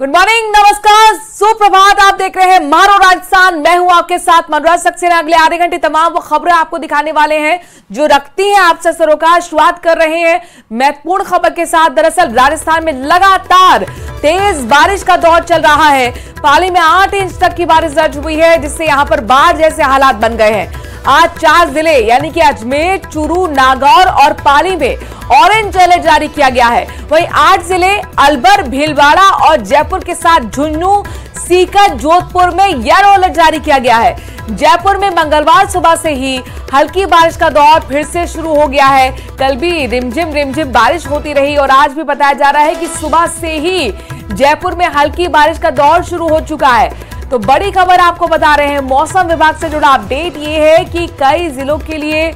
Good morning, नमस्कार, सुप्रभात। आप देख रहे हैं मारो राजस्थान। मैं हूं आपके साथ मनोज सक्सेना। अगले आधे घंटे तमाम वो खबरें आपको दिखाने वाले हैं जो रखती हैं आपसे सरोकार। शुरुआत कर रहे हैं महत्वपूर्ण खबर के साथ। दरअसल राजस्थान में लगातार तेज बारिश का दौर चल रहा है। पाली में 8 इंच तक की बारिश दर्ज हुई है, जिससे यहां पर बाढ़ जैसे हालात बन गए हैं। आज 4 जिले यानी कि अजमेर, चूरू, नागौर और पाली में ऑरेंज अलर्ट जारी किया गया है। वहीं 8 जिले अलवर, भीलवाड़ा और जयपुर के साथ झुंझुनू, सीकर, जोधपुर में येलो अलर्ट जारी किया गया है। जयपुर में मंगलवार सुबह से ही हल्की बारिश का दौर फिर से शुरू हो गया है। कल भी रिमझिम बारिश होती रही और आज भी बताया जा रहा है कि सुबह से ही जयपुर में हल्की बारिश का दौर शुरू हो चुका है। तो बड़ी खबर आपको बता रहे हैं, मौसम विभाग से जुड़ा अपडेट ये है कि कई जिलों के लिए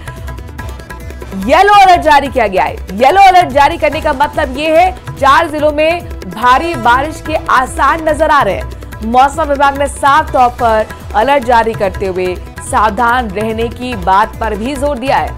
येलो अलर्ट जारी किया गया है। येलो अलर्ट जारी करने का मतलब ये है 4 जिलों में भारी बारिश के आसार नजर आ रहे हैं। मौसम विभाग ने साफ तौर पर अलर्ट जारी करते हुए सावधान रहने की बात पर भी जोर दिया है।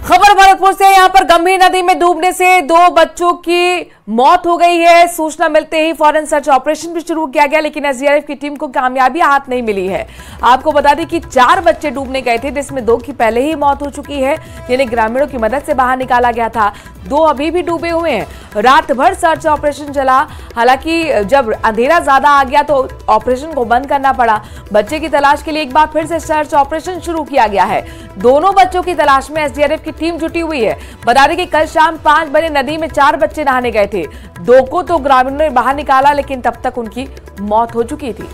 खबर भरतपुर से। यहां पर गंभीर नदी में डूबने से 2 बच्चों की मौत हो गई है। सूचना मिलते ही फौरन सर्च ऑपरेशन भी शुरू किया गया, लेकिन एसडीआरएफ की टीम को कामयाबी हाथ नहीं मिली है। आपको बता दें कि 4 बच्चे डूबने गए थे, जिसमें 2 की पहले ही मौत हो चुकी है, जिन्हें ग्रामीणों की मदद से बाहर निकाला गया था। 2 अभी भी डूबे हुए हैं। रात भर सर्च ऑपरेशन चला। हालांकि जब अंधेरा ज्यादा आ गया तो ऑपरेशन को बंद करना पड़ा। बच्चे की तलाश के लिए एक बार फिर से सर्च ऑपरेशन शुरू किया गया है। दोनों बच्चों की तलाश में एसडीआरएफ की टीम जुटी हुई है। बता दें कि कल शाम 5 बजे नदी में 4 बच्चे नहाने गए थे। 2 को तो ग्रामीणों ने बाहर निकाला, लेकिन तब तक उनकी मौत हो चुकी थी।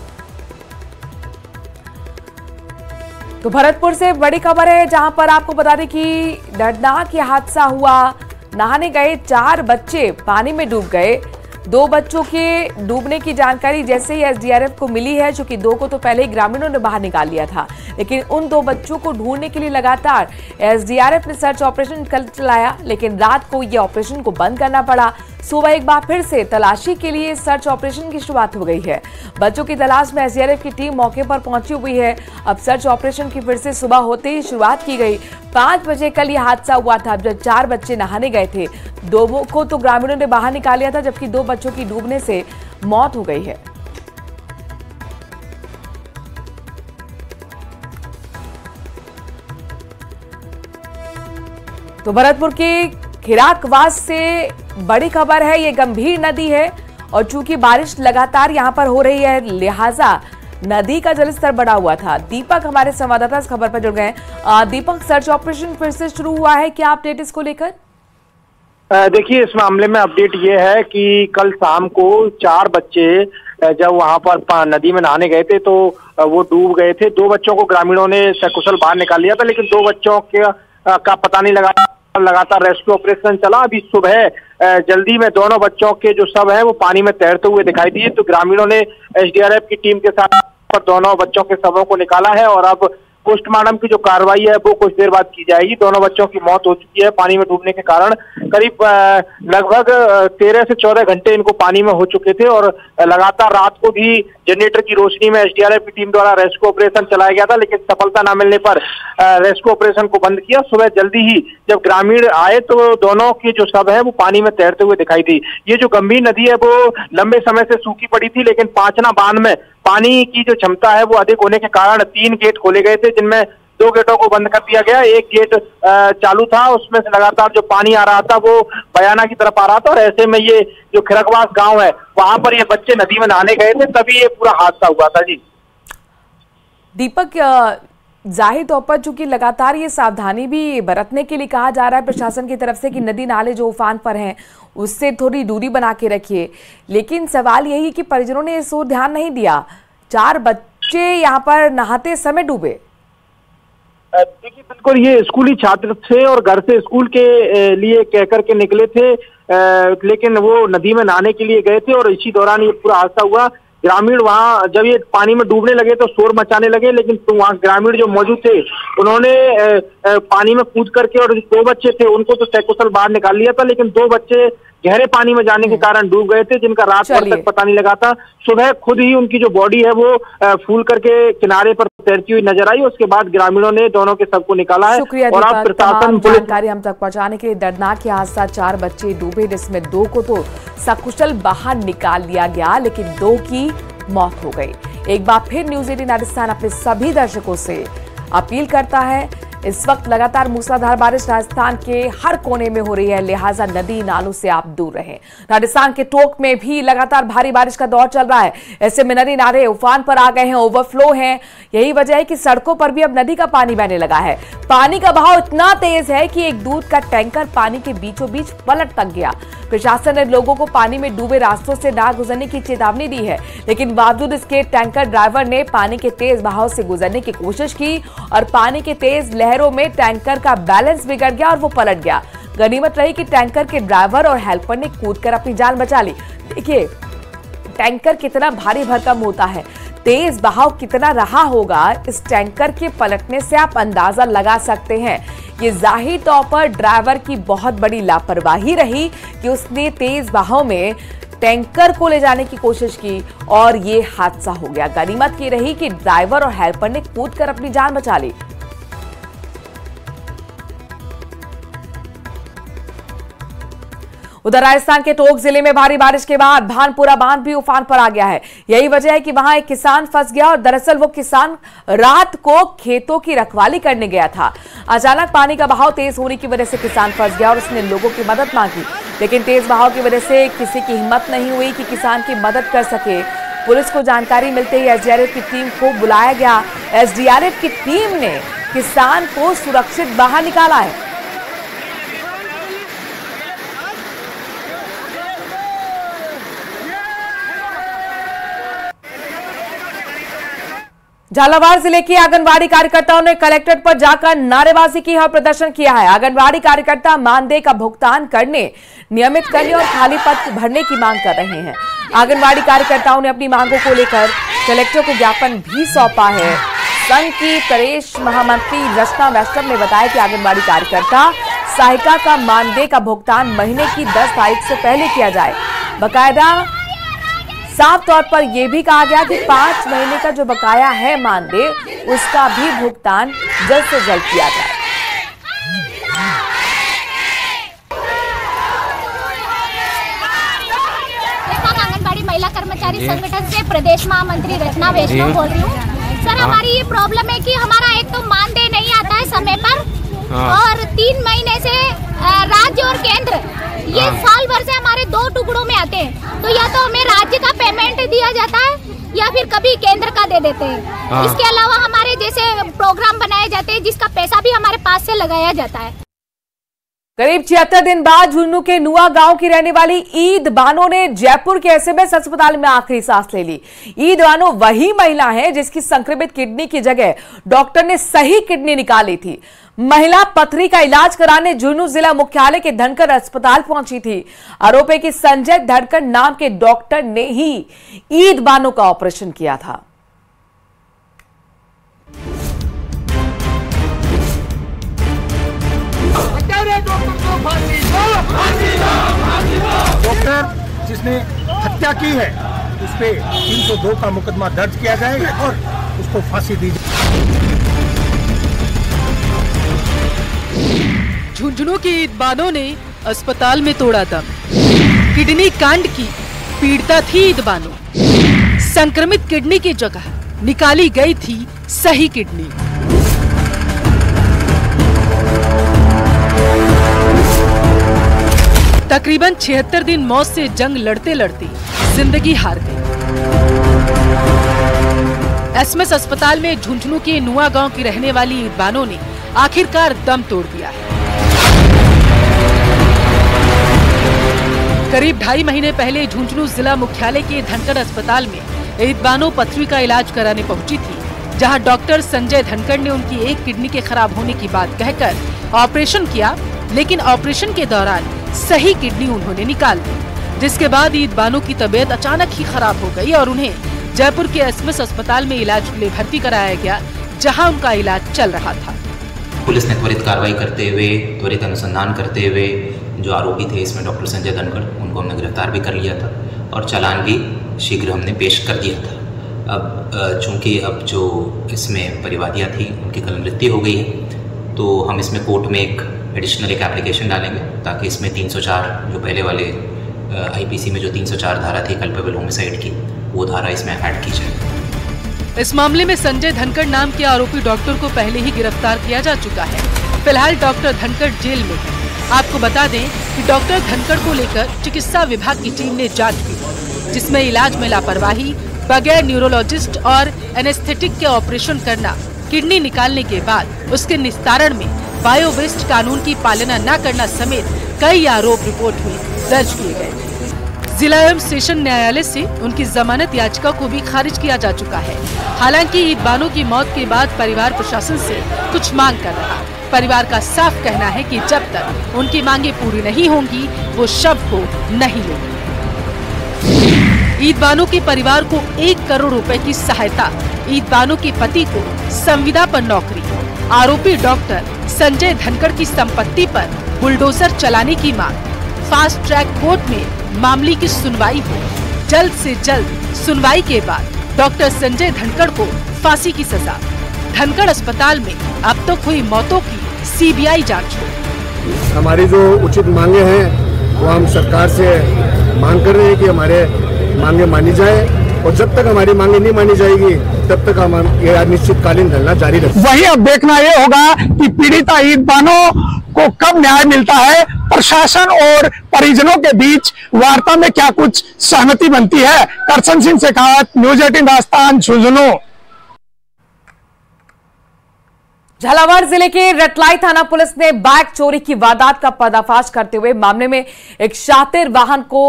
तो भरतपुर से बड़ी खबर है, जहां पर आपको बता दें कि दर्दनाक ये हादसा हुआ। नहाने गए 4 बच्चे पानी में डूब गए। 2 बच्चों के डूबने की जानकारी जैसे ही एसडीआरएफ को मिली है, चूंकि 2 को तो पहले ही ग्रामीणों ने बाहर निकाल लिया था, लेकिन उन 2 बच्चों को ढूंढने के लिए लगातार एसडीआरएफ ने सर्च ऑपरेशन कल चलाया, लेकिन रात को ये ऑपरेशन को बंद करना पड़ा। सुबह एक बार फिर से तलाशी के लिए सर्च ऑपरेशन की शुरुआत हो गई है। बच्चों की तलाश में एसडीआरएफ की टीम मौके पर पहुंची हुई है। अब सर्च ऑपरेशन की फिर से सुबह होते ही शुरुआत की गई। 5 बजे कल यह हादसा हुआ था, जब 4 बच्चे नहाने गए थे। 2 को तो ग्रामीणों ने बाहर निकाल लिया था, जबकि 2 बच्चों की डूबने से मौत हो गई है। तो भरतपुर की खिराकवास से बड़ी खबर है। ये गंभीर नदी है और चूंकि बारिश लगातार यहां पर हो रही है, लिहाजा नदी का जलस्तर बढ़ा हुआ था। दीपक हमारे संवाददाता इस खबर पर जुड़ गए। दीपक, सर्च ऑपरेशन फिर से शुरू हुआ है, क्या अपडेट इसको लेकर? देखिए, इस मामले में अपडेट ये है कि कल शाम को 4 बच्चे जब वहां पर नदी में नहाने गए थे तो वो डूब गए थे। 2 बच्चों को ग्रामीणों ने सकुशल बाहर निकाल लिया था, लेकिन 2 बच्चों का पता नहीं लगा। लगातार रेस्क्यू ऑपरेशन चला। अभी सुबह जल्दी में दोनों बच्चों के जो शव है वो पानी में तैरते हुए दिखाई दिए। तो ग्रामीणों ने एसडीआरएफ की टीम के साथ दोनों बच्चों के शवों को निकाला है और अब पोस्टमार्टम की जो कार्रवाई है वो कुछ देर बाद की जाएगी। दोनों बच्चों की मौत हो चुकी है पानी में डूबने के कारण। करीब लगभग 13 से 14 घंटे इनको पानी में हो चुके थे और लगातार रात को भी जनरेटर की रोशनी में एसडीआरएफ की टीम द्वारा रेस्क्यू ऑपरेशन चलाया गया था, लेकिन सफलता न मिलने पर रेस्क्यू ऑपरेशन को बंद किया। सुबह जल्दी ही जब ग्रामीण आए तो दोनों की जो शव है वो पानी में तैरते हुए दिखाई दी। ये जो गंभीर नदी है वो लंबे समय से सूखी पड़ी थी, लेकिन पांचना बांध में पानी की जो क्षमता है वो अधिक होने के कारण 3 गेट खोले गए थे, जिनमें 2 गेटों को बंद कर दिया गया। एक गेट चालू था, उसमें से लगातार जो पानी आ रहा था वो बयाना की तरफ आ रहा था और ऐसे में ये जो खिरकवास गांव है वहां पर ये बच्चे नदी में नहाने गए थे, तभी ये पूरा हादसा हुआ था। जी दीपक, जाहिर तौर पर चूंकि लगातार ये सावधानी भी बरतने के लिए कहा जा रहा है प्रशासन की तरफ से कि नदी नाले जो उफान पर हैं उससे थोड़ी दूरी बना के रखिए, लेकिन सवाल यही कि परिजनों ने इस ओर ध्यान नहीं दिया। 4 बच्चे यहाँ पर नहाते समय डूबे। देखिए, बिल्कुल ये स्कूली छात्र थे और घर से स्कूल के लिए कहकर के निकले थे, लेकिन वो नदी में नहाने के लिए गए थे और इसी दौरान ये पूरा हादसा हुआ। ग्रामीण वहां जब ये पानी में डूबने लगे तो शोर मचाने लगे, लेकिन तो वहां ग्रामीण जो मौजूद थे उन्होंने पानी में कूद करके, और 2 बच्चे थे उनको तो सकुशल बाहर निकाल लिया था, लेकिन 2 बच्चे गहरे पानी में जाने के कारण डूब गए थे, जिनका रात भर तक पता नहीं लगा था। सुबह खुद ही उनकी जो बॉडी है वो फूल करके किनारे पर तैरती हुई नजर आई। उसके बाद ग्रामीणों ने दोनों के शव को निकाला है। और अब प्रशासन जानकारी हम तक पहुंचाने के लिए। दर्दनाक हादसा, 4 बच्चे डूबे, जिसमें 2 को तो सकुशल बाहर निकाल लिया गया, लेकिन 2 की मौत हो गई। एक बार फिर न्यूज 18 राजस्थान अपने सभी दर्शकों से अपील करता है, इस वक्त लगातार मूसलाधार बारिश राजस्थान के हर कोने में हो रही है, लिहाजा नदी नालों से आप दूर रहें। राजस्थान के टोंक में भी लगातार भारी बारिश का दौर चल रहा है। ऐसे में नदी नाले उफान पर आ गए हैं, ओवरफ्लो हैं। यही वजह है कि सड़कों पर भी अब नदी का पानी बहने लगा है। पानी का बहाव इतना तेज है कि एक दूध का टैंकर पानी के बीचों बीच पलट तक गया। प्रशासन ने लोगों को पानी में डूबे रास्तों से ना गुजरने की चेतावनी दी है, लेकिन बावजूद इसके टैंकर ड्राइवर ने पानी के तेज बहाव से गुजरने की कोशिश की और पानी के तेज लहरों में टैंकर का बैलेंस बिगड़ गया और वो पलट गया। गनीमत रही कि टैंकर के ड्राइवर और हेल्पर ने कूदकर अपनी जान बचा ली। देखिए टैंकर कितना भारी भरकम होता है, तेज बहाव कितना रहा होगा, इस टैंकर के पलटने से आप अंदाजा लगा सकते हैं। ये जाहिर तौर पर ड्राइवर की बहुत बड़ी लापरवाही रही कि उसने तेज बहाव में टैंकर को ले जाने की कोशिश की और ये हादसा हो गया। गनीमत ये रही कि ड्राइवर और हेल्पर ने कूदकर अपनी जान बचा ली। उधर राजस्थान के टोंक जिले में भारी बारिश के बाद भानपुरा बांध भी उफान पर आ गया है। यही वजह है कि वहां एक किसान फंस गया और दरअसल वो किसान रात को खेतों की रखवाली करने गया था। अचानक पानी का बहाव तेज होने की वजह से किसान फंस गया और उसने लोगों की मदद मांगी, लेकिन तेज बहाव की वजह से किसी की हिम्मत नहीं हुई कि किसान की मदद कर सके। पुलिस को जानकारी मिलते ही एसडीआरएफ की टीम को बुलाया गया। एसडीआरएफ की टीम ने किसान को सुरक्षित बाहर निकाला है। झालावाड़ जिले की आंगनबाड़ी कार्यकर्ताओं ने कलेक्ट्रेट पर जाकर नारेबाजी की और प्रदर्शन किया है। आंगनबाड़ी कार्यकर्ता मानदेय का भुगतान करने, नियमित करने और खाली पद भरने की मांग कर रहे हैं। आंगनबाड़ी कार्यकर्ताओं ने अपनी मांगों को लेकर कलेक्टर को ज्ञापन भी सौंपा है। संघ की प्रदेश महामंत्री रचना वैष्णव ने बताया कि आंगनबाड़ी कार्यकर्ता सहायिका का मानदेय का भुगतान महीने की 10 तारीख से पहले किया जाए। बाकायदा साफ तौर पर यह भी कहा गया कि 5 महीने का जो बकाया है मानदेय, उसका भी भुगतान जल्द से जल्द किया जाए। आंगनबाड़ी महिला कर्मचारी संगठन से प्रदेश महामंत्री रचना वैष्णव बोल रही हूँ। सर, हमारी ये प्रॉब्लम है कि हमारा एक तो मानदेय नहीं आता है समय पर, और 3 महीने से राज्य और केंद्र ये साल भर से हमारे 2 टुकड़ों में आते हैं। तो या तो हमें राज्य का पेमेंट दिया जाता है या फिर कभी केंद्र का दे देते हैं। इसके अलावा हमारे जैसे प्रोग्राम बनाए जाते हैं जिसका पैसा भी हमारे पास से लगाया जाता है। करीब 76 दिन बाद झुंझुनू के नुआ गांव की रहने वाली ईद बानो ने जयपुर के एसएमएस अस्पताल में आखिरी सांस ले ली। ईद बानो वही महिला है जिसकी संक्रमित किडनी की जगह डॉक्टर ने सही किडनी निकाली थी। महिला पथरी का इलाज कराने झुंझुनू जिला मुख्यालय के धनकर अस्पताल पहुंची थी। आरोप है कि संजय धनकर नाम के डॉक्टर ने ही ईद बानो का ऑपरेशन किया था। डॉक्टर जिसने हत्या की है उस पे 302 का मुकदमा दर्ज किया जाए और उसको फांसी दी जाए। झुंझुनू की ईद बानो ने अस्पताल में तोड़ा दम। किडनी कांड की पीड़िता थी ईद बानो। संक्रमित किडनी की जगह निकाली गई थी सही किडनी। तकरीबन 76 दिन मौत से जंग लड़ते लड़ते जिंदगी हार गई। एसएमएस अस्पताल में झुंझुनू के नुआ गांव की रहने वाली ईद बानो ने आखिरकार दम तोड़ दिया है। करीब 2.5 महीने पहले झुंझुनू जिला मुख्यालय के धनकर अस्पताल में ईद बानो पथरी का इलाज कराने पहुंची थी, जहां डॉक्टर संजय धनकर ने उनकी एक किडनी के खराब होने की बात कहकर ऑपरेशन किया, लेकिन ऑपरेशन के दौरान सही किडनी उन्होंने निकाल दी, जिसके बाद ईद बानो की तबीयत अचानक ही खराब हो गई और उन्हें जयपुर के एसएमएस अस्पताल में इलाज के लिए भर्ती कराया गया, जहां उनका इलाज चल रहा था। पुलिस ने त्वरित कार्रवाई करते हुए, त्वरित अनुसंधान करते हुए जो आरोपी थे इसमें डॉक्टर संजय धनखड़, उनको हमने गिरफ्तार भी कर लिया था और चालान भी शीघ्र हमने पेश कर दिया था। अब चूँकि अब जो इसमें परिवादियाँ थी उनकी कल मृत्यु हो गई है, तो हम इसमें कोर्ट में एक एडिशनल एक एप्लीकेशन डालेंगे ताकि इसमें 304 जो पहले वाले आईपीसी में जो 304 धारा थी कल्पेबल होमिसाइड की, वो धारा इसमें ऐड की जाए। इस मामले में संजय धनखड़ नाम के आरोपी डॉक्टर को पहले ही गिरफ्तार किया जा चुका है। फिलहाल डॉक्टर धनखड़ जेल में है। आपको बता दें कि डॉक्टर धनखड़ को लेकर चिकित्सा विभाग की टीम ने जांच की, जिसमें इलाज में लापरवाही, बगैर न्यूरोलॉजिस्ट और एनेस्थेटिक के ऑपरेशन करना, किडनी निकालने के बाद उसके निस्तारण में बायो वेस्ट कानून की पालना न करना समेत कई आरोप रिपोर्ट में दर्ज किए गए। जिला एवं सेशन न्यायालय से उनकी जमानत याचिका को भी खारिज किया जा चुका है। हालांकि ईद बानो की मौत के बाद परिवार प्रशासन से कुछ मांग कर रहा। परिवार का साफ कहना है कि जब तक उनकी मांगे पूरी नहीं होंगी वो शव को नहीं लेंगे। ईद बानो के परिवार को 1 करोड़ रुपए की सहायता, ईद बानो के पति को संविदा पर नौकरी, आरोपी डॉक्टर संजय धनखड़ की संपत्ति पर बुलडोजर चलाने की मांग, फास्ट ट्रैक कोर्ट में मामले की सुनवाई हो, जल्द से जल्द सुनवाई के बाद डॉक्टर संजय धनखड़ को फांसी की सजा, धनखड़ अस्पताल में अब तक हुई मौतों की सीबीआई जांच हो। हमारी जो उचित मांगे हैं वो हम सरकार से मांग कर रहे हैं कि हमारे मांगे मानी जाए, और जब तक हमारी मांगे नहीं मानी जाएगी तब तक हम ये अनिश्चितकालीन धरना जारी रखेंगे। वही अब देखना ये होगा कि पीड़िता ईद बानो को कब न्याय मिलता है, प्रशासन और परिजनों के बीच वार्ता में क्या कुछ सहमति बनती है। करसन सिंह शेखावत, न्यूज़ 18 राजस्थान, झुंझुनू। झालावाड़ जिले के रतलाई थाना पुलिस ने बाइक चोरी की वारदात का पर्दाफाश करते हुए मामले में एक शातिर वाहन को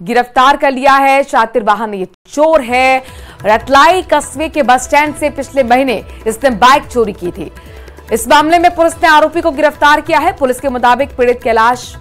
गिरफ्तार कर लिया है। शातिर वाहन ये चोर है। रतलाई कस्बे के बस स्टैंड से पिछले महीने इसने बाइक चोरी की थी। इस मामले में पुलिस ने आरोपी को गिरफ्तार किया है। पुलिस के मुताबिक पीड़ित कैलाश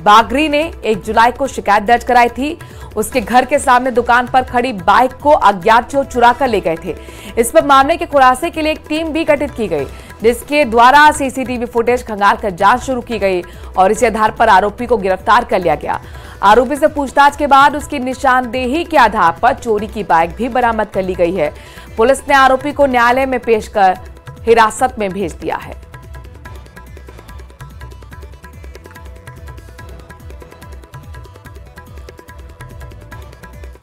बागरी ने 1 जुलाई को शिकायत दर्ज कराई थी। उसके घर के सामने दुकान पर खड़ी बाइक को अज्ञात चोर चुरा कर ले गए थे। इस पर मामले के खुलासे के लिए एक टीम भी गठित की गई, जिसके द्वारा सीसीटीवी फुटेज खंगाल कर जांच शुरू की गई और इसी आधार पर आरोपी को गिरफ्तार कर लिया गया। आरोपी से पूछताछ के बाद उसकी निशानदेही के आधार पर चोरी की बाइक भी बरामद कर ली गई है। पुलिस ने आरोपी को न्यायालय में पेश कर हिरासत में भेज दिया है।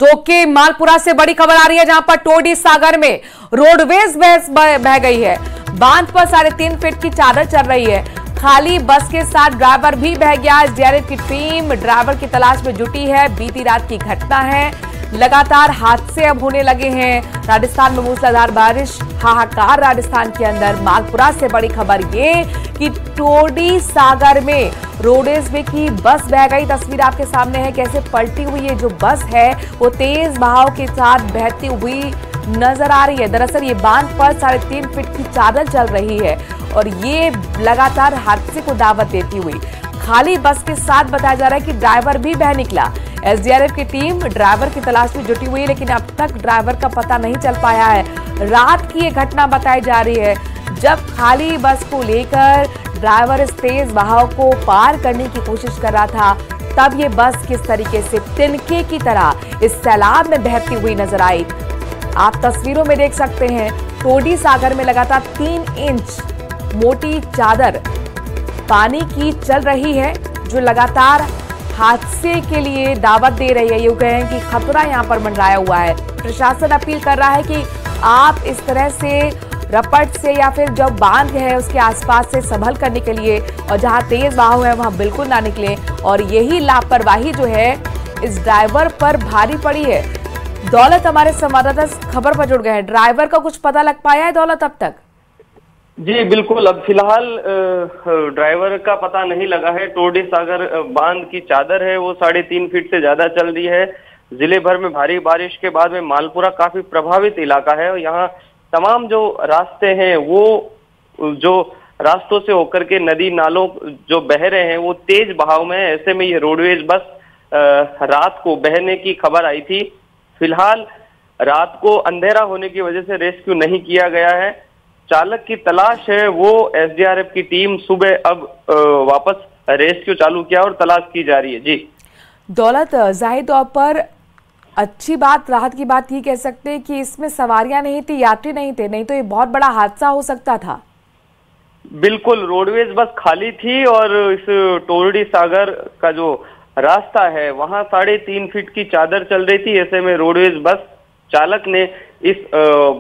तो के मालपुरा से बड़ी खबर आ रही है, जहां पर टोडी सागर में रोडवेज बह गई है। बांध पर 3.5 फीट की चादर चल रही है। खाली बस के साथ ड्राइवर भी बह गया। एसडीआरएफ की टीम ड्राइवर की तलाश में जुटी है। बीती रात की घटना है। लगातार हादसे अब होने लगे हैं। राजस्थान में मूसलाधार बारिश, हाहाकार राजस्थान के अंदर। मालपुरा से बड़ी खबर ये कि टोडी सागर में रोडवेज की बस बह गई। तस्वीर आपके सामने है, कैसे पलटी हुई ये जो बस है वो तेज बहाव के साथ बहती हुई नजर आ रही है। दरअसल ये बांध पर 3.5 फीट की चादर चल रही है और ये लगातार हादसे को दावत देती हुई खाली बस के साथ बताया जा रहा है कि ड्राइवर भी बह निकला। एसडीआरएफ की टीम ड्राइवर की तलाश में जुटी हुई है, लेकिन अब तक ड्राइवर का पता नहीं चल पाया है। रात की ये घटना बताई जा रही है, जब खाली बस को लेकर ड्राइवर इस तेज बहाव को पार करने की कोशिश कर रहा था, तब ये बस किस तरीके से तिनके की तरह इस सैलाब में बहती हुई नजर आई। आप तस्वीरों में देख सकते हैं, टोडी सागर में लगातार 3 इंच मोटी चादर पानी की चल रही है, जो लगातार हादसे के लिए दावत दे रही है। यूं कहें कि खतरा यहां पर मंडराया हुआ है। प्रशासन अपील कर रहा है कि आप इस तरह से रपट से या फिर जो बांध है उसके आसपास से संभल करने के लिए, और जहां तेज बहाव है वहां बिल्कुल ना निकलें। और यही लापरवाही जो है इस ड्राइवर पर भारी पड़ी है। दौलत हमारे संवाददाता खबर पर जुड़ गए हैं। ड्राइवर का कुछ पता लग पाया है दौलत अब तक? जी बिल्कुल, अब फिलहाल ड्राइवर का पता नहीं लगा है। टोडी सागर बांध की चादर है वो 3.5 फीट से ज्यादा चल रही है। जिले भर में भारी बारिश के बाद में मालपुरा काफी प्रभावित इलाका है और यहाँ तमाम जो रास्ते हैं वो जो रास्तों से होकर के नदी नालों जो बह रहे हैं वो तेज बहाव में है। ऐसे में ये रोडवेज बस रात को बहने की खबर आई थी। फिलहाल रात को अंधेरा होने की वजह से रेस्क्यू नहीं किया गया है। चालक की तलाश है वो एसडीआरएफ की टीम सुबह अब वापस रेस्क्यू चालू किया और तलाश की जा रही है। जी दौलत, जाहिर तौर पर अच्छी बात, राहत की बात ये कह सकते हैं कि इसमें सवारियां नहीं थी, यात्री नहीं थे, नहीं तो ये बहुत बड़ा हादसा हो सकता था। बिल्कुल, रोडवेज बस खाली थी और इस टोरडी सागर का जो रास्ता है वहां 3.5 फीट की चादर चल रही थी। ऐसे में रोडवेज बस चालक ने इस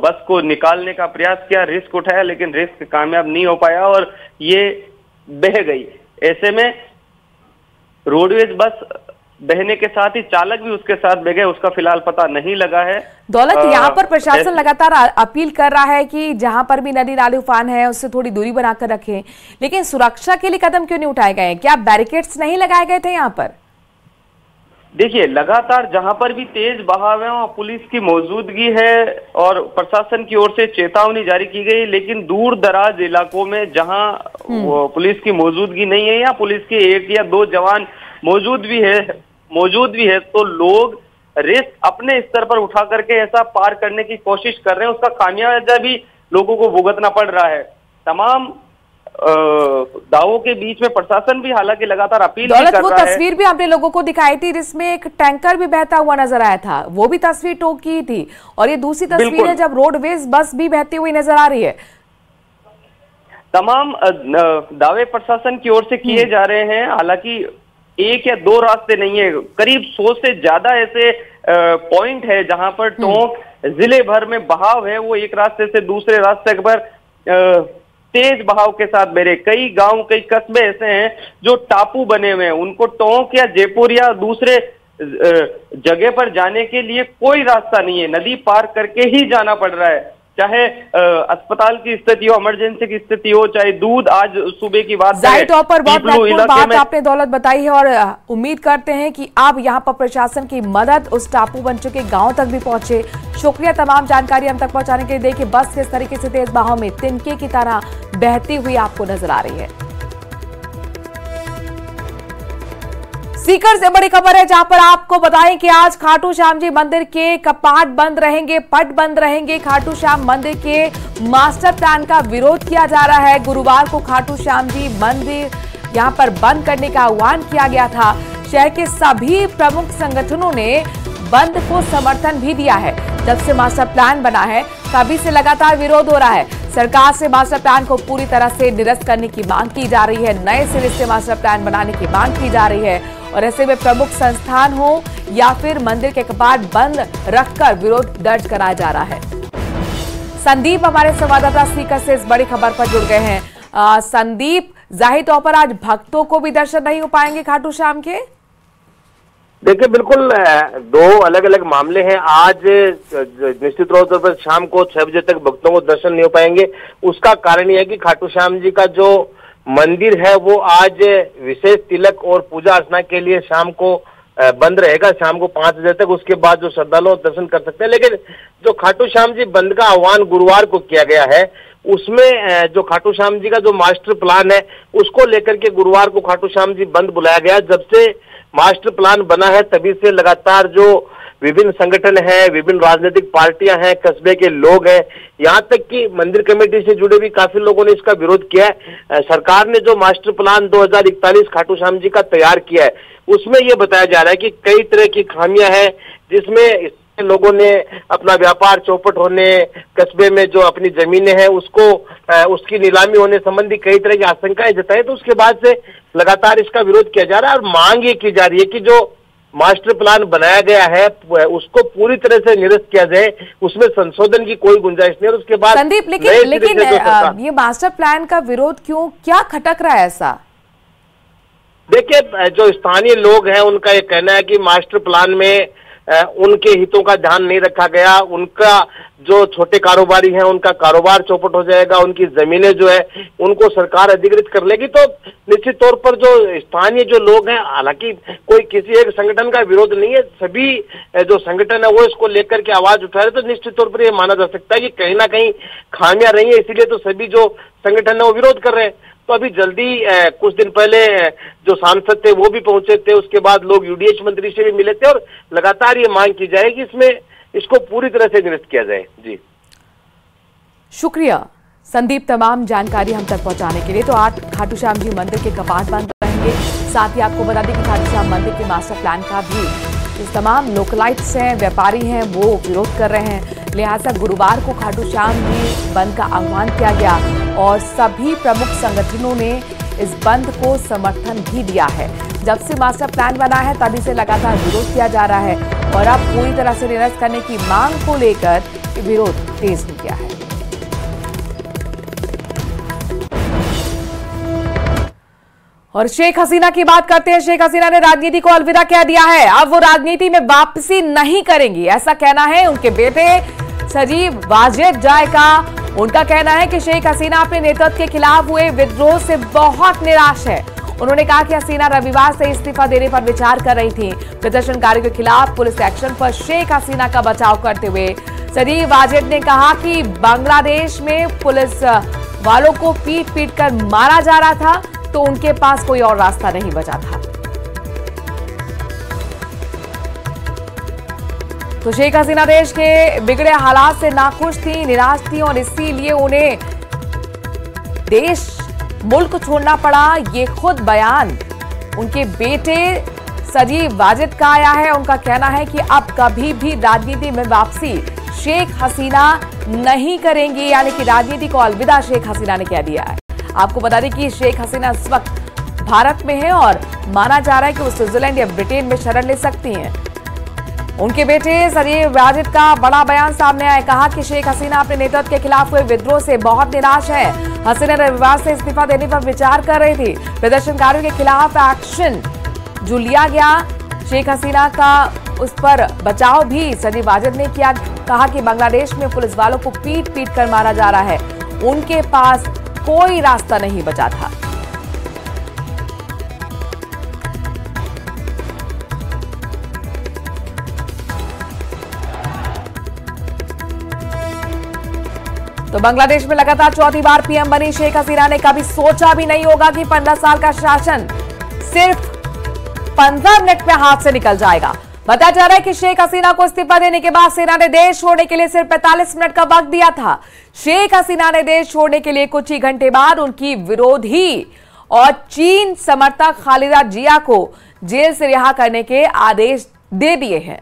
बस को निकालने का प्रयास किया, रिस्क उठाया, लेकिन रिस्क कामयाब नहीं हो पाया और ये बह गई। ऐसे में रोडवेज बस बहने के साथ ही चालक भी उसके साथ बह गए, उसका फिलहाल पता नहीं लगा है। दौलत, यहाँ पर प्रशासन लगातार अपील कर रहा है कि जहां पर भी नदी नाले उफान है उससे थोड़ी दूरी बनाकर रखें, लेकिन सुरक्षा के लिए कदम क्यों नहीं उठाए गए? क्या बैरिकेड्स नहीं लगाए गए थे यहाँ पर? देखिए, लगातार जहां पर भी तेज बहाव है वहां पुलिस की मौजूदगी है और प्रशासन की ओर से चेतावनी जारी की गई, लेकिन दूर दराज इलाकों में जहां पुलिस की मौजूदगी नहीं है या पुलिस के 1 या 2 जवान मौजूद भी है तो लोग रिस्क अपने स्तर पर उठा करके ऐसा पार करने की कोशिश कर रहे हैं। उसका खामियाजा भी लोगों को भुगतना पड़ रहा है। तमाम दावों के बीच में प्रशासन भी हालांकि लगातार अपील कर रहा है। वो तस्वीर भी हमने लोगों को दिखाई थी जिसमें एक टैंकर भी बहता हुआ नजर आया था, वो भी तस्वीर टोक की थी, और ये दूसरी तस्वीर है जब रोडवेज बस भी बहती हुई नजर आ रही है। तमाम दावे प्रशासन की ओर से किए जा रहे हैं, हालांकि 1 या 2 रास्ते नहीं है, करीब 100 से ज्यादा ऐसे पॉइंट है जहां पर टोंक जिले भर में बहाव है वो एक रास्ते से दूसरे रास्ते पर तेज बहाव के साथ बह रहे। कई गांव, कई कस्बे ऐसे हैं जो टापू बने हुए हैं, उनको टोंक या जयपुर या दूसरे जगह पर जाने के लिए कोई रास्ता नहीं है, नदी पार करके ही जाना पड़ रहा है। चाहे अस्पताल की स्थिति हो, इमरजेंसी की स्थिति हो, चाहे दूध, आज सुबह की बात जाहिर तौर पर बहुत महत्वपूर्ण बात आपने दौलत बताई है और उम्मीद करते हैं कि अब यहाँ पर प्रशासन की मदद उस टापू बन चुके गांव तक भी पहुंचे। शुक्रिया तमाम जानकारी हम तक पहुंचाने के लिए। देखिए बस किस तरीके से तेज बहाव में तिनके की तरह बहती हुई आपको नजर आ रही है। सीकर से बड़ी खबर है जहां पर आपको बताएं कि आज खाटू श्याम जी मंदिर के कपाट बंद रहेंगे, पट बंद रहेंगे। खाटू श्याम मंदिर के मास्टर प्लान का विरोध किया जा रहा है। गुरुवार को खाटू श्याम जी मंदिर यहां पर बंद करने का आह्वान किया गया था। शहर के सभी प्रमुख संगठनों ने बंद को समर्थन भी दिया है। जब से मास्टर प्लान बना है तभी से लगातार विरोध हो रहा है। सरकार से मास्टर प्लान को पूरी तरह से निरस्त करने की मांग की जा रही है, नए सिरे से मास्टर प्लान बनाने की मांग की जा रही है और ऐसे में प्रमुख संस्थान हो या फिर मंदिर के कपाट बंद रखकर विरोध दर्ज कराया जा रहा है। संदीप हमारे संवाददाता सीकर से इस बड़ी खबर पर जुड़ गए हैं। संदीप, जाहिर तौर पर आज भक्तों को भी दर्शन नहीं हो पाएंगे खाटू श्याम के? देखिए, बिल्कुल 2 अलग अलग मामले हैं। आज निश्चित तौर पर शाम को 6 बजे तक भक्तों को दर्शन नहीं हो पाएंगे। उसका कारण यह है कि खाटू श्याम जी का जो मंदिर है वो आज विशेष तिलक और पूजा अर्चना के लिए शाम को बंद रहेगा, शाम को 5 बजे तक। उसके बाद जो श्रद्धालु दर्शन कर सकते हैं, लेकिन जो खाटू श्याम जी बंद का आह्वान गुरुवार को किया गया है उसमें जो खाटू श्याम जी का जो मास्टर प्लान है उसको लेकर के गुरुवार को खाटू श्याम जी बंद बुलाया गया। जब से मास्टर प्लान बना है तभी से लगातार जो विभिन्न संगठन हैं, विभिन्न राजनीतिक पार्टियां हैं, कस्बे के लोग हैं, यहाँ तक कि मंदिर कमेटी से जुड़े भी काफी लोगों ने इसका विरोध किया है। सरकार ने जो मास्टर प्लान 2041 खाटू श्याम जी का तैयार किया है उसमें यह बताया जा रहा है कि कई तरह की खामियां हैं, जिसमें लोगों ने अपना व्यापार चौपट होने, कस्बे में जो अपनी जमीनें हैं उसको उसकी नीलामी होने संबंधी कई तरह की आशंकाएं जताई। तो उसके बाद से लगातार इसका विरोध किया जा रहा है और मांग ये की जा रही है कि जो मास्टर प्लान बनाया गया है उसको पूरी तरह से निरस्त किया जाए, उसमें संशोधन की कोई गुंजाइश नहीं। और उसके बाद संदीप, लेकिन ये मास्टर प्लान का विरोध क्यों, क्या खटक रहा है ऐसा? देखिए, जो स्थानीय लोग हैं उनका ये कहना है कि मास्टर प्लान में उनके हितों का ध्यान नहीं रखा गया, उनका जो छोटे कारोबारी हैं उनका कारोबार चौपट हो जाएगा, उनकी जमीनें जो है उनको सरकार अधिकृत कर लेगी। तो निश्चित तौर पर जो स्थानीय जो लोग हैं, हालांकि कोई किसी एक संगठन का विरोध नहीं है, सभी जो संगठन है वो इसको लेकर के आवाज उठा रहे, तो निश्चित तौर पर यह माना जा सकता है कि कहीं ना कहीं खामियां रही है, इसीलिए तो सभी जो संगठन है वो विरोध कर रहे हैं। तो अभी जल्दी कुछ दिन पहले जो सांसद थे वो भी पहुंचे थे, उसके बाद लोग यूडीएच मंत्री से भी मिले थे और लगातार ये मांग की जाए कि इसमें इसको पूरी तरह से निरस्त किया जाए। जी शुक्रिया संदीप तमाम जानकारी हम तक पहुंचाने के लिए। तो आज खाटू श्याम जी मंदिर के कपाट बंद जानेंगे। साथ ही आपको बता दें कि खाटू श्याम मंदिर के मास्टर प्लान का भी इस तमाम लोकलाइट्स हैं, व्यापारी हैं, वो विरोध कर रहे हैं। लिहाजा गुरुवार को खाटू श्याम जी बंद का आह्वान किया गया और सभी प्रमुख संगठनों ने इस बंद को समर्थन भी दिया है। जब से मास्टर प्लान बना है तभी से लगातार विरोध किया जा रहा है और अब पूरी तरह से निरस्त करने की मांग को लेकर विरोध तेज हो गया है। और शेख हसीना की बात करते हैं। शेख हसीना ने राजनीति को अलविदा कह दिया है। अब वो राजनीति में वापसी नहीं करेंगी, ऐसा कहना है उनके बेटे सजीव वाजिद जाय का। उनका कहना है कि शेख हसीना अपने नेतृत्व के खिलाफ हुए विद्रोह से बहुत निराश है। उन्होंने कहा कि हसीना रविवार से इस्तीफा देने पर विचार कर रही थी। प्रदर्शनकारियों के खिलाफ पुलिस एक्शन पर शेख हसीना का बचाव करते हुए सजीव वाजिद ने कहा कि बांग्लादेश में पुलिस वालों को पीट पीट कर मारा जा रहा था तो उनके पास कोई और रास्ता नहीं बचा था। तो शेख हसीना देश के बिगड़े हालात से नाखुश थी, निराश थी और इसीलिए उन्हें देश मुल्क छोड़ना पड़ा। ये खुद बयान उनके बेटे सजीव वाजिद का आया है। उनका कहना है कि अब कभी भी राजनीति में वापसी शेख हसीना नहीं करेंगी, यानी कि राजनीति को अलविदा शेख हसीना ने कह दिया है। आपको बता दें कि शेख हसीना इस वक्त भारत में है और माना जा रहा है कि वो स्विट्जरलैंड या ब्रिटेन में शरण ले सकती हैं। उनके बेटे सजीव वाजिद का बड़ा बयान सामने आया। कहा कि शेख हसीना अपने नेतृत्व के खिलाफ हुए विद्रोह से बहुत निराश है। हसीना रविवार से इस्तीफा देने पर विचार कर रही थी। प्रदर्शनकारियों के खिलाफ एक्शन जो लिया गया, शेख हसीना का उस पर बचाव भी सजीव वाजिद ने किया। कहा कि बांग्लादेश में पुलिस वालों को पीट पीट कर मारा जा रहा है, उनके पास कोई रास्ता नहीं बचा था। तो बांग्लादेश में लगातार चौथी बार पीएम बनी शेख हसीना ने कभी सोचा भी नहीं होगा कि 15 साल का शासन सिर्फ 15 मिनट में हाथ से निकल जाएगा। बताया जा रहा है कि शेख हसीना को इस्तीफा देने के बाद सेना ने देश छोड़ने के लिए सिर्फ 45 मिनट का वक्त दिया था। शेख हसीना ने देश छोड़ने के लिए कुछ ही घंटे बाद उनकी विरोधी और चीन समर्थक खालिदा जिया को जेल से रिहा करने के आदेश दे दिए हैं।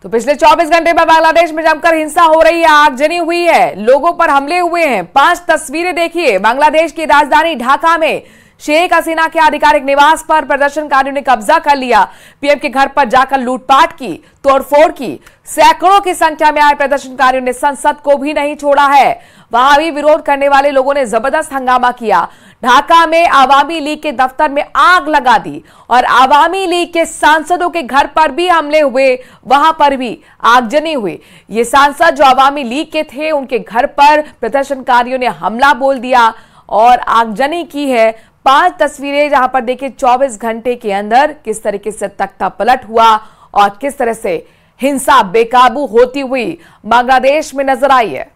तो पिछले 24 घंटे में बांग्लादेश में जमकर हिंसा हो रही है, आगजनी हुई है, लोगों पर हमले हुए हैं। 5 तस्वीरें देखिए। बांग्लादेश की राजधानी ढाका में शेख हसीना के आधिकारिक निवास पर प्रदर्शनकारियों ने कब्जा कर लिया। पीएम के घर पर जाकर लूटपाट की, तोड़फोड़ की। सैकड़ों की संख्या में आए प्रदर्शनकारियों ने संसद को भी नहीं छोड़ा है। वहां भी विरोध करने वाले लोगों ने जबरदस्त हंगामा किया। ढाका में आवामी लीग के दफ्तर में आग लगा दी और आवामी लीग के सांसदों के घर पर भी हमले हुए, वहां पर भी आगजनी हुई। ये सांसद जो आवामी लीग के थे, उनके घर पर प्रदर्शनकारियों ने हमला बोल दिया और आगजनी की है। 5 तस्वीरें जहां पर देखिए 24 घंटे के अंदर किस तरीके से तख्ता पलट हुआ और किस तरह से हिंसा बेकाबू होती हुई बांग्लादेश में नजर आई है।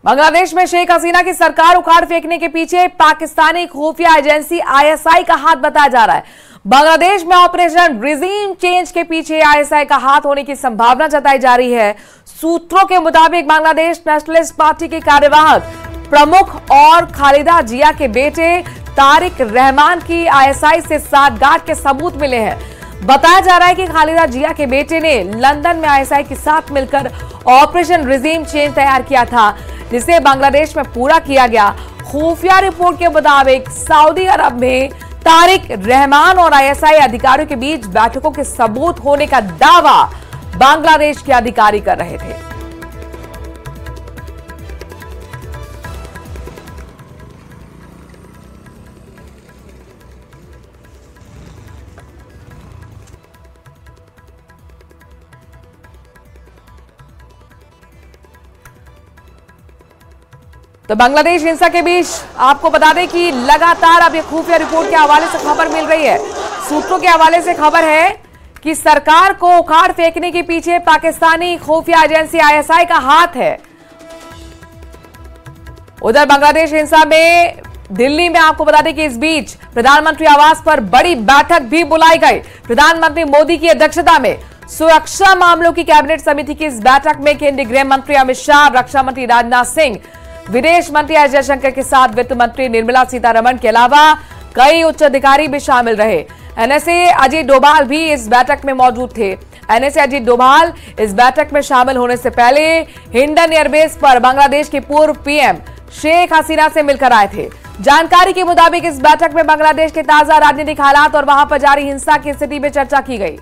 बांग्लादेश में शेख हसीना की सरकार उखाड़ फेंकने के पीछे पाकिस्तानी खुफिया एजेंसी आईएसआई का हाथ बताया जा रहा है। बांग्लादेश में ऑपरेशन रिजीम चेंज के पीछे आईएसआई का हाथ होने की संभावना जताई जा रही है। सूत्रों के मुताबिक बांग्लादेश नेशनलिस्ट पार्टी के कार्यवाहक प्रमुख और खालिदा जिया के बेटे तारिक रहमान की आईएसआई से साठगांठ के सबूत मिले हैं। बताया जा रहा है कि खालिदा जिया के बेटे ने लंदन में आईएसआई के साथ मिलकर ऑपरेशन रिजीम चेंज तैयार किया था, जिसे बांग्लादेश में पूरा किया गया। खुफिया रिपोर्ट के मुताबिक सऊदी अरब में तारिक रहमान और आईएसआई अधिकारियों के बीच बैठकों के सबूत होने का दावा बांग्लादेश के अधिकारी कर रहे थे। तो बांग्लादेश हिंसा के बीच आपको बता दें कि लगातार अब ये खुफिया रिपोर्ट के हवाले से खबर मिल रही है। सूत्रों के हवाले से खबर है कि सरकार को उखाड़ फेंकने के पीछे पाकिस्तानी खुफिया एजेंसी आईएसआई का हाथ है। उधर बांग्लादेश हिंसा में दिल्ली में आपको बता दें कि इस बीच प्रधानमंत्री आवास पर बड़ी बैठक भी बुलाई गई। प्रधानमंत्री मोदी की अध्यक्षता में सुरक्षा मामलों की कैबिनेट समिति की इस बैठक में केंद्रीय गृह मंत्री अमित शाह, रक्षा मंत्री राजनाथ सिंह, विदेश मंत्री एस जयशंकर के साथ वित्त मंत्री निर्मला सीतारमण के अलावा कई उच्च अधिकारी भी शामिल रहे। एनएसए अजीत डोभाल भी इस बैठक में मौजूद थे। एनएसए अजीत डोभाल इस बैठक में शामिल होने से पहले हिंडन एयरबेस पर बांग्लादेश के पूर्व पीएम शेख हसीना से मिलकर आए थे। जानकारी के मुताबिक इस बैठक में बांग्लादेश के ताजा राजनीतिक हालात और वहां पर जारी हिंसा की स्थिति पर चर्चा की गई।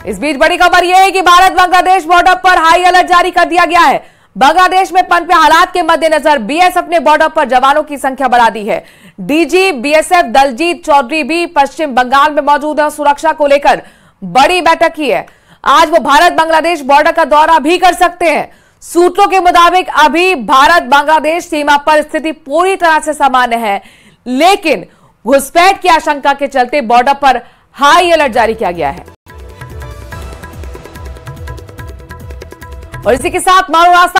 इस बीच बड़ी खबर यह है कि भारत बांग्लादेश बॉर्डर पर हाई अलर्ट जारी कर दिया गया है। बांग्लादेश में पनपे हालात के मद्देनजर बीएसएफ ने बॉर्डर पर जवानों की संख्या बढ़ा दी है। डीजी बीएसएफ दलजीत चौधरी भी पश्चिम बंगाल में मौजूद है। सुरक्षा को लेकर बड़ी बैठक की है। आज वो भारत बांग्लादेश बॉर्डर का दौरा भी कर सकते हैं। सूत्रों के मुताबिक अभी भारत बांग्लादेश सीमा पर स्थिति पूरी तरह से सामान्य है, लेकिन घुसपैठ की आशंका के चलते बॉर्डर पर हाई अलर्ट जारी किया गया है। और इसी के साथ मारो रास्ता